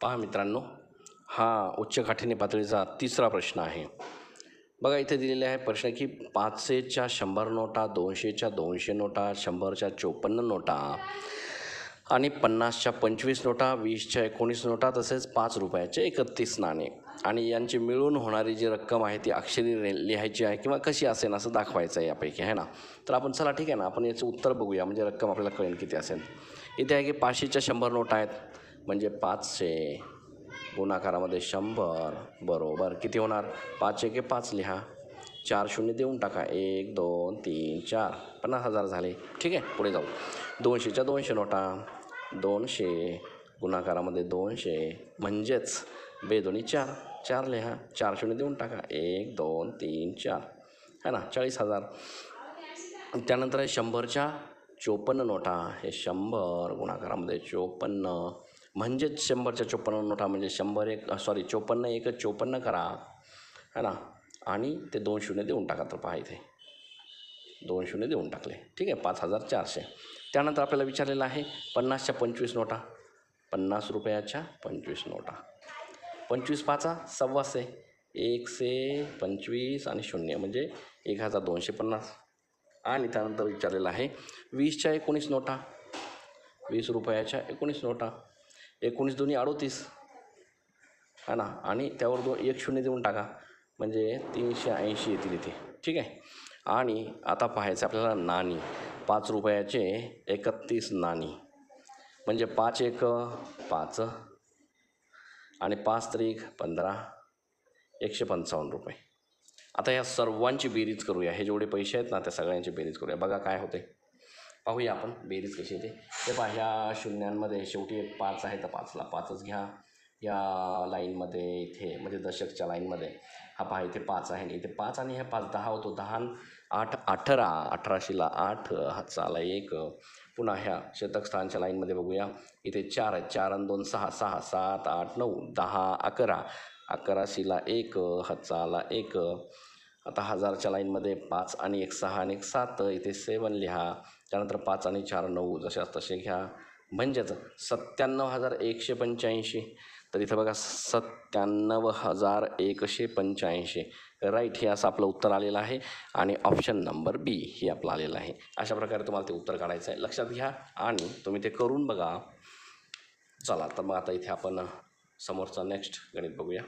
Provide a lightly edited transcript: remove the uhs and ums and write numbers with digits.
पहा मित्रांनो, हा उच्च काठिण्य पातळीचा तिसरा प्रश्न आहे. बघा इथे दिलेले आहे प्रश्न की 500च्या 100 नोटा, 200च्या 200 नोटा, 100च्या 54 नोटा आणि 50च्या 25 नोटा, 20च्या 19 नोटा तसेच 5 रुपयाचे 31 नाणे आणि यांची मिळून होणारी जी रक्कम आहे ती अक्षरी लिहायची आहे किंवा कशी असेल असं दाखवायचं आहे यापैकी, आहे ना. तर आपण चला ठीक आहे ना, आपण याचं उत्तर बघूया म्हणजे रक्कम आपल्याला कळेल किती असेल. इथे आहे की 500च्या 100 नोटा आहेत म्हणजे 500 गुणाकारामध्ये 100 बरोबर किती होणार. 5 एके 5 लिहा, 4 शून्य देऊन टाका, 1 2 3 4 50,000 झाले. ठीक आहे, पुढे जाऊ. 200च्या 200 नोटा, 200 गुणाकारामध्ये 200 म्हणजेच बेदोनी 4, 4 लिहा, 4 शून्य देऊन टाका, 1 2 3 4 है ना, 40,000. त्यानंतर आहे 100च्या 54 नोटा, हे 100 गुणाकारामध्ये 54 म्हणजेच 100च्या 54 नोटा म्हणजे 54 एक 54 करा, है ना, आणि ते 2 शून्य देऊन टाका. तर पहा इथे 2 शून्य देऊन टाकले. ठीक आहे, 5,400. त्यानंतर आपल्याला विचारलेलं आहे 50च्या 25 नोटा, 50 रुपयाच्या 25 नोटा, 25 पाचा 125, 125 आणि 0 म्हणजे 1250. आणि त्यानंतर विचारलेलं आहे 20च्या 19 नोटा, 20 रुपयाच्या 19 नोटा, 19 दोन्ही 38, है ना, आणि त्यावर 1 शून्य देऊन टाका म्हणजे 380 येतील इथे. ठीक आहे. आणि आता पाहायचं आपल्याला नाणी, 5 रुपयाचे 31 नाणी म्हणजे 5 एक 5 आणि 5 त्रिक 15, 155 रुपये. आता या सर्वांची बेरीज करूया. हे जेवढे पैसे आहेत ना त्या सगळ्यांची बेरीज करूया. बघा काय होते, पाहूया आपण बेरीज कशी येते. ते पहा, ह्या शून्यांमध्ये शेवटी एक 5 आहे तर 5ला 5च घ्या. या लाईनमध्ये इथे म्हणजे दशकच्या लाईनमध्ये हा पहा इथे 5 आहे, इथे 5 आणि हे 5 10 होतो. 10 8 18, 18शीला 8 हातचाला 1. पुन्हा ह्या शतक स्थानच्या लाईनमध्ये बघूया, इथे 4 आहेत, 4 आणि 2 6 6 7 8 9 10 11, 11शीला 1 हातचाला 1. आता हजारच्या लाईनमध्ये 5 आणि 1 6 आणि 1 7, इथे 7 लिहा. त्यानंतर 5 आणि 4 9 जशाच तसे घ्या म्हणजेच 97,185. तर इथं बघा 97,185 राईट, हे असं आपलं उत्तर आलेलं आहे आणि ऑप्शन नंबर बी हे आपलं आलेलं आहे. अशा प्रकारे तुम्हाला ते उत्तर काढायचं आहे, लक्षात घ्या आणि तुम्ही ते करून बघा. चला तर मग आता इथे आपण समोरचा नेक्स्ट गणित बघूया.